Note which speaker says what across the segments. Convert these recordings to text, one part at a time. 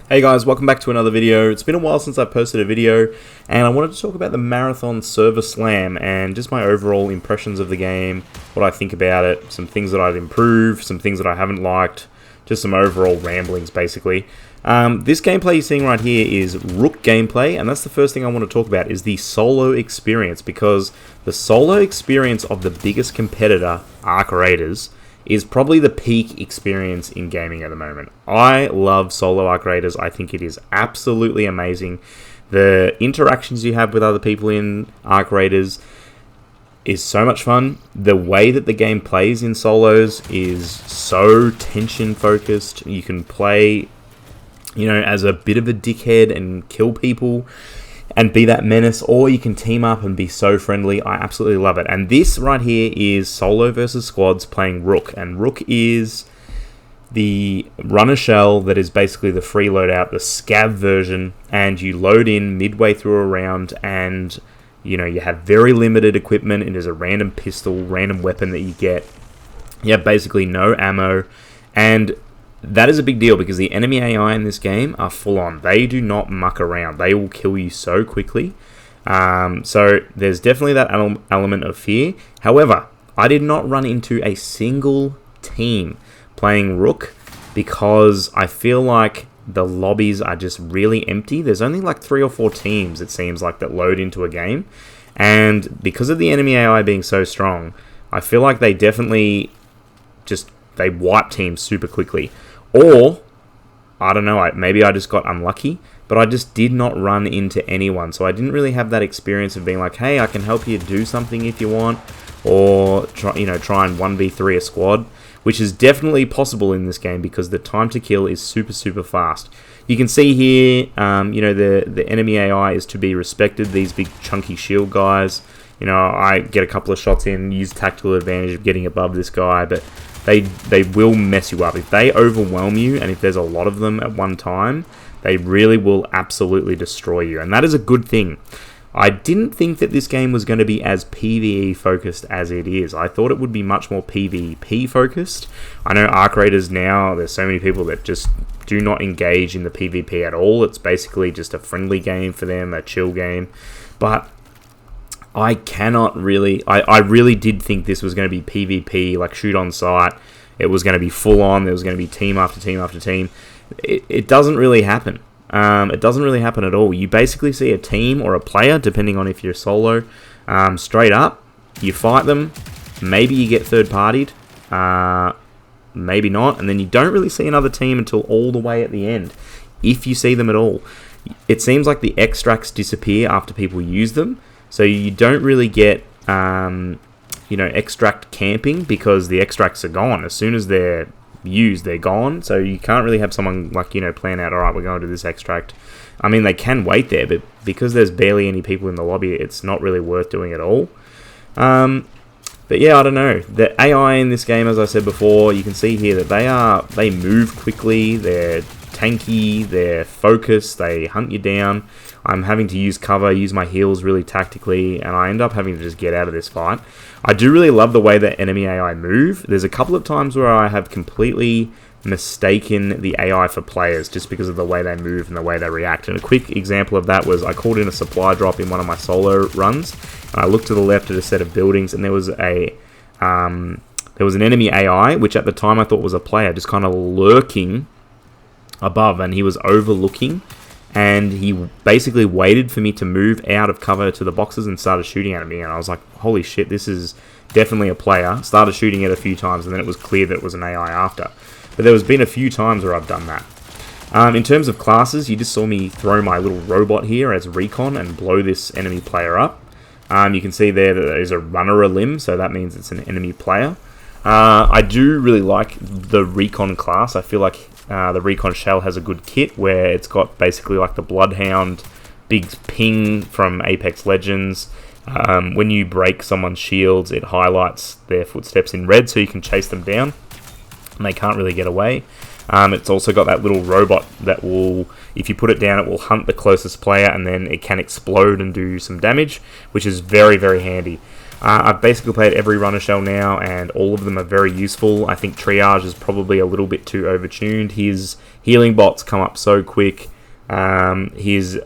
Speaker 1: Hey guys, welcome back to another video. It's been a while since I posted a video, and I wanted to talk about the Marathon Server Slam and just my overall impressions of the game, what I think about it, some things that I'd improve, some things that I haven't liked, just some overall ramblings basically. This gameplay you're seeing right here is Rook gameplay, and that's the first thing I want to talk about is the solo experience, because the solo experience of the biggest competitor, Arc Raiders, is probably the peak experience in gaming at the moment. I love solo Arc Raiders. I think it is absolutely amazing. The interactions you have with other people in Arc Raiders is so much fun. The way that the game plays in solos is so tension focused. You can play, as a bit of a dickhead and kill people and be that menace, or you can team up and be so friendly. I absolutely love it. And this right here is solo versus squads playing Rook, and Rook is the runner shell that is basically the free loadout, the scav version, and you load in midway through a round, and you have very limited equipment. It is a random pistol, random weapon that you get. You have basically no ammo, and that is a big deal because the enemy AI in this game are full on. They do not muck around. They will kill you so quickly. So there's definitely that element of fear. However, I did not run into a single team playing Rook because I feel like the lobbies are just really empty. There's only like 3 or 4 teams, it seems like, that load into a game. And because of the enemy AI being so strong, I feel like they definitely they wipe teams super quickly. Or, I don't know, maybe I just got unlucky, but I just did not run into anyone. So I didn't really have that experience of being like, hey, I can help you do something if you want, or try and 1v3 a squad, which is definitely possible in this game because the time to kill is super, super fast. You can see here, the enemy AI is to be respected, these big chunky shield guys. I get a couple of shots in, use tactical advantage of getting above this guy, but they will mess you up. If they overwhelm you, and if there's a lot of them at one time, they really will absolutely destroy you, and that is a good thing. I didn't think that this game was going to be as PvE focused as it is. I thought it would be much more PvP focused. I know Arc Raiders now, there's so many people that just do not engage in the PvP at all. It's basically just a friendly game for them, a chill game, but I really did think this was going to be PvP, like shoot on sight. It was going to be full on. There was going to be team after team after team. It doesn't really happen. It doesn't really happen at all. You basically see a team or a player, depending on if you're solo, straight up. You fight them. Maybe you get third-partied. Maybe not. And then you don't really see another team until all the way at the end, if you see them at all. It seems like the extracts disappear after people use them. So you don't really get, extract camping because the extracts are gone. As soon as they're used, they're gone. So you can't really have someone, plan out, all right, we're going to do this extract. I mean, they can wait there, but because there's barely any people in the lobby, it's not really worth doing at all. But yeah, I don't know. The AI in this game, as I said before, you can see here that they move quickly, they're tanky, they're focused, they hunt you down. I'm having to use cover, use my heals really tactically, and I end up having to just get out of this fight. I do really love the way that enemy AI move. There's a couple of times where I have completely mistaken the AI for players just because of the way they move and the way they react. And a quick example of that was I called in a supply drop in one of my solo runs, and I looked to the left at a set of buildings, and there was an enemy AI, which at the time I thought was a player, just kind of lurking above, and he was overlooking, and he basically waited for me to move out of cover to the boxes and started shooting at me, and I was like, holy shit, this is definitely a player. Started shooting it a few times, and then it was clear that it was an AI after. But there has been a few times where I've done that. In terms of classes, you just saw me throw my little robot here as recon and blow this enemy player up. You can see there that there's a runner a limb, so that means it's an enemy player. I do really like the recon class. I feel like the recon shell has a good kit where it's got basically like the Bloodhound big ping from Apex Legends. When you break someone's shields, it highlights their footsteps in red so you can chase them down and they can't really get away. It's also got that little robot that will, if you put it down, it will hunt the closest player and then it can explode and do some damage, which is very, very handy. I've basically played every runner shell now, and all of them are very useful. I think Triage is probably a little bit too overtuned. His healing bots come up so quick. His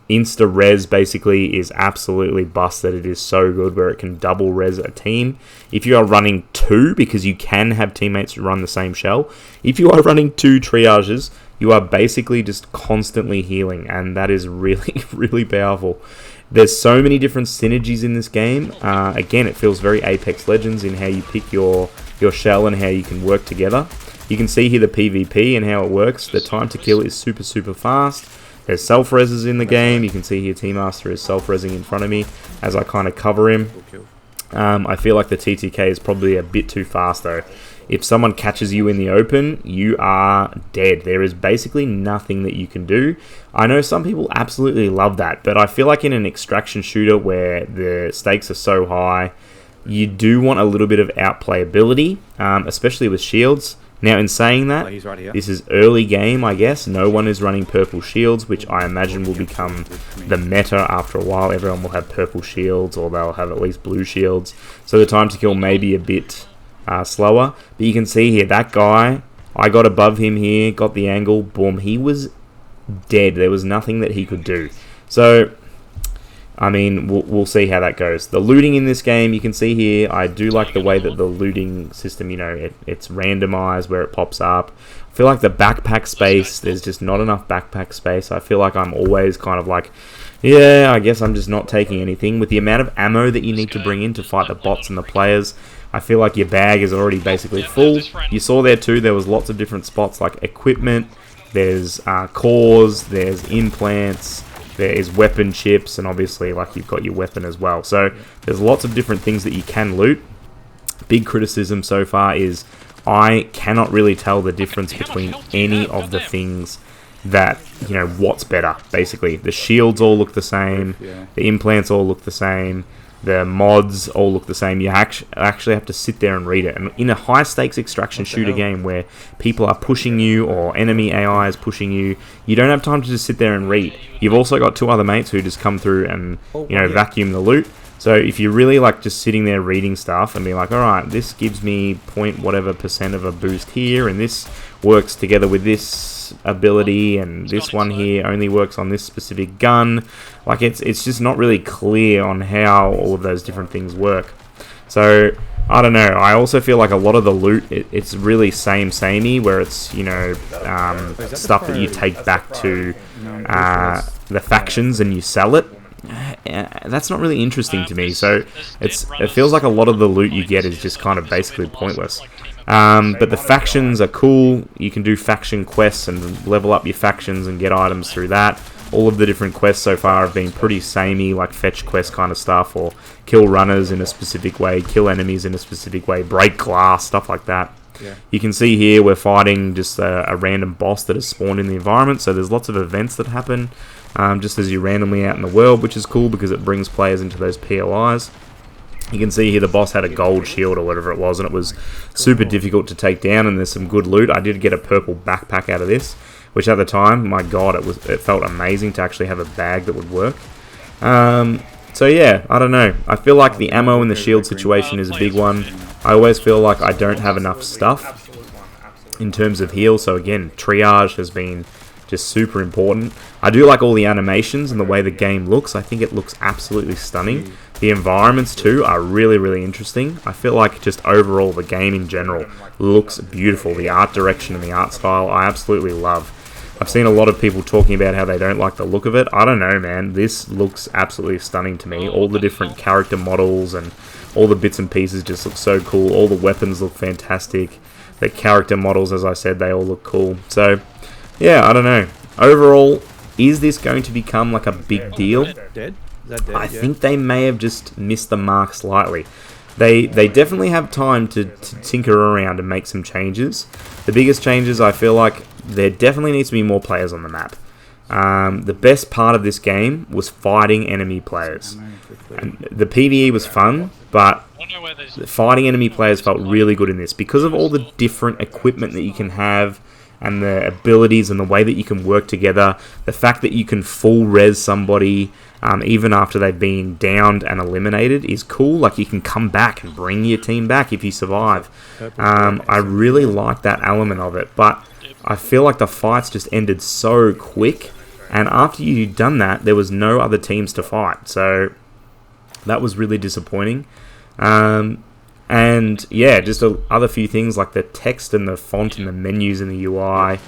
Speaker 1: insta-res basically is absolutely busted. It is so good where it can double res a team. If you are running 2, because you can have teammates who run the same shell, if you are running 2 triages, you are basically just constantly healing, and that is really, really powerful. There's so many different synergies in this game. Again, it feels very Apex Legends in how you pick your shell and how you can work together. You can see here the PvP and how it works. The time to kill is super, super fast. There's self-reses in the game. You can see here Team Master is self-resing in front of me as I kind of cover him. I feel like the TTK is probably a bit too fast though. If someone catches you in the open, you are dead. There is basically nothing that you can do. I know some people absolutely love that, but I feel like in an extraction shooter where the stakes are so high, you do want a little bit of outplayability, especially with shields. Now, in saying that, this is early game, I guess. No one is running purple shields, which I imagine will become the meta after a while. Everyone will have purple shields, or they'll have at least blue shields. So the time to kill may be a bit slower. But you can see here, that guy, I got above him here, got the angle, boom, he was dead. There was nothing that he could do. So, I mean, we'll see how that goes. The looting in this game, you can see here, I do like the way that the looting system, you know, it's randomized where it pops up. I feel like the backpack space, there's just not enough backpack space. I feel like I'm always kind of like, yeah, I guess I'm just not taking anything. With the amount of ammo that you need to bring in to fight the bots and the players, I feel like your bag is already basically full. You saw there too, there was lots of different spots like equipment, there's cores, there's implants, there is weapon chips, and obviously like you've got your weapon as well. So there's lots of different things that you can loot. Big criticism so far is I cannot really tell the difference between any of the things that, you know, what's better, basically. The shields all look the same, the implants all look the same, the mods all look the same. You actually have to sit there and read it. And in a high-stakes extraction shooter game where people are pushing you or enemy AI is pushing you, you don't have time to just sit there and read. You've also got 2 other mates who just come through and, you know, vacuum the loot. So if you're really like just sitting there reading stuff and being like, alright, this gives me point whatever % of a boost here, and this works together with this ability, and this one here only works on this specific gun. Like it's just not really clear on how all of those different things work. So I don't know. I also feel like a lot of the loot, it's really samey, where it's, you know, stuff that you take back to the factions and you sell it. That's not really interesting to me. So it feels like a lot of the loot you get is just kind of basically pointless. But the factions are cool. You can do faction quests and level up your factions and get items through that. All of the different quests so far have been pretty samey, like fetch quest kind of stuff, or kill runners in a specific way, kill enemies in a specific way, break glass, stuff like that. Yeah. You can see here we're fighting just a random boss that has spawned in the environment, so there's lots of events that happen just as you're randomly out in the world, which is cool because it brings players into those POIs. You can see here the boss had a gold shield or whatever it was, and it was super difficult to take down, and there's some good loot. I did get a purple backpack out of this, which at the time, my god, it felt amazing to actually have a bag that would work. So yeah, I don't know. I feel like the ammo and the shield situation is a big one. I always feel like I don't have enough stuff in terms of heal, so again, triage has been just super important. I do like all the animations and the way the game looks. I think it looks absolutely stunning. The environments too are really, really interesting. I feel like just overall the game in general looks beautiful. The art direction and the art style I absolutely love. I've seen a lot of people talking about how they don't like the look of it. I don't know, man. This looks absolutely stunning to me. All the different character models and all the bits and pieces just look so cool. All the weapons look fantastic. The character models, as I said, they all look cool. So, yeah, I don't know. Overall, is this going to become like a big deal? I think they may have just missed the mark slightly. They definitely have time to tinker around and make some changes. The biggest changes, I feel like, there definitely needs to be more players on the map. The best part of this game was fighting enemy players. And the PvE was fun, but fighting enemy players felt really good in this. Because of all the different equipment that you can have, and the abilities and the way that you can work together, the fact that you can full res somebody even after they've been downed and eliminated is cool. Like, you can come back and bring your team back if you survive. I really like that element of it, but I feel like the fights just ended so quick, and after you'd done that, there was no other teams to fight, so that was really disappointing. And yeah, just other few things like the text and the font and the menus and the UI,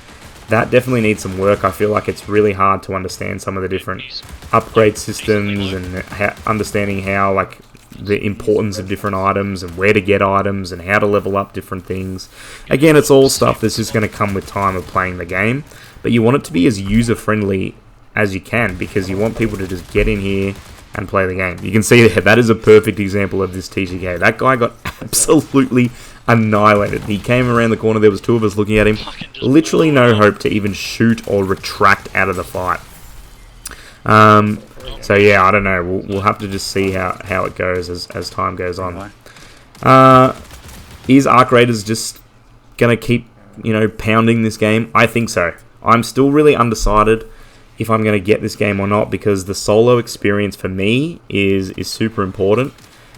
Speaker 1: that definitely needs some work. I feel like it's really hard to understand some of the different upgrade systems and understanding how, like, the importance of different items and where to get items and how to level up different things. Again, it's all stuff that's just going to come with time of playing the game, but you want it to be as user-friendly as you can because you want people to just get in here and play the game. You can see that is a perfect example of this TGK. That guy got absolutely annihilated. He came around the corner, there was two of us looking at him. Literally no hope to even shoot or retract out of the fight. So yeah, I don't know. We'll have to just see how it goes as time goes on. Is Arc Raiders just going to keep, pounding this game? I think so. I'm still really undecided if I'm going to get this game or not, because the solo experience for me is super important,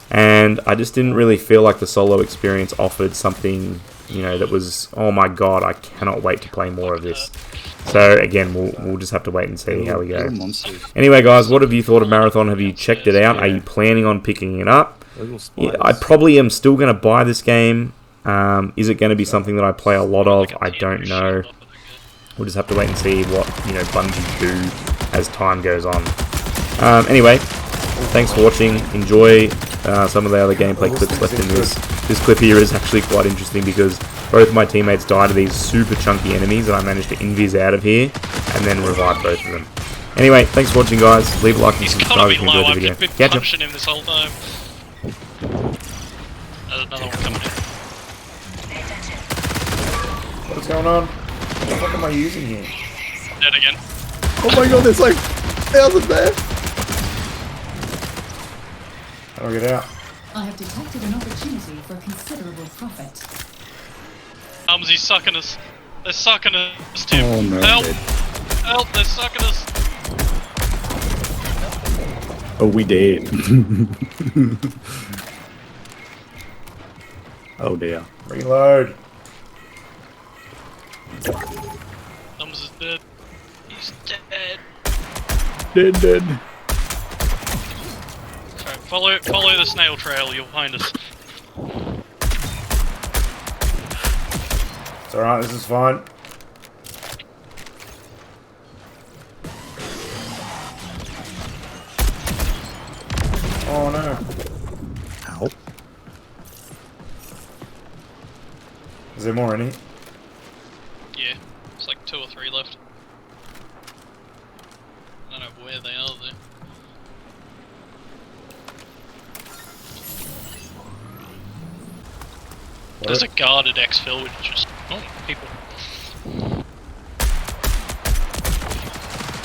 Speaker 1: and I just didn't really feel like the solo experience offered something, that was, oh my god, I cannot wait to play more of this. So again, we'll just have to wait and see how we go. Anyway, guys, what have you thought of Marathon? Have you checked it out? Are you planning on picking it up? Yeah, I probably am still going to buy this game. Is it going to be something that I play a lot of? I don't know. We'll just have to wait and see what Bungie do as time goes on. Anyway, thanks for watching. Enjoy some of the other gameplay clips left in this. This clip here is actually quite interesting because both my teammates died to these super chunky enemies, and I managed to invis out of here and then revive both of them. Anyway, thanks for watching, guys. Leave a like and subscribe if you enjoyed the video.
Speaker 2: I've been punching him this whole time. There's another one coming in.
Speaker 1: What's going on? What the fuck am I using here?
Speaker 2: Dead again.
Speaker 3: Oh my god, there's like thousands there.
Speaker 1: How do I get out?
Speaker 4: I have detected an opportunity for considerable profit.
Speaker 2: He's sucking us. They're sucking us, Tim.
Speaker 3: Oh no.
Speaker 2: Help! Help, they're sucking us.
Speaker 3: Oh, we did. Oh dear.
Speaker 1: Reload.
Speaker 2: Thumbs is dead. He's dead.
Speaker 3: Dead.
Speaker 2: Alright, follow the snail trail, you'll find us.
Speaker 1: It's alright, this is fine. Oh no.
Speaker 3: Ow.
Speaker 1: Is there more in it?
Speaker 2: Yeah, it's like 2 or 3 left. I don't know where they are though. There's a guarded exfil which just... Oh, people.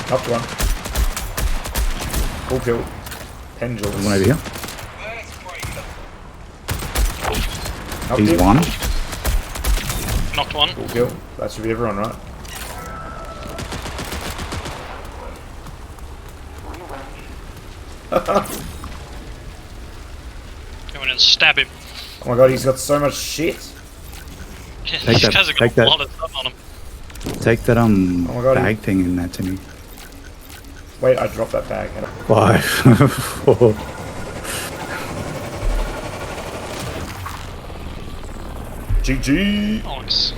Speaker 1: Knocked one. Full kill. Pendulum.
Speaker 3: There's one over here.
Speaker 1: Knocked
Speaker 3: He's
Speaker 1: him.
Speaker 3: one.
Speaker 2: Knocked one.
Speaker 1: Full kill. That should be everyone, right?
Speaker 2: Go in and stab him.
Speaker 1: Oh my god, he's got so much shit.
Speaker 2: Yeah,
Speaker 3: Take
Speaker 2: these
Speaker 3: that-
Speaker 2: guys have
Speaker 3: take
Speaker 2: got a
Speaker 3: that.
Speaker 2: lot of stuff on them.
Speaker 3: Take that
Speaker 1: Oh my God,
Speaker 3: bag thing in there to me.
Speaker 1: Wait, I dropped that bag.
Speaker 3: 5, 4.
Speaker 1: GG!
Speaker 2: Nice.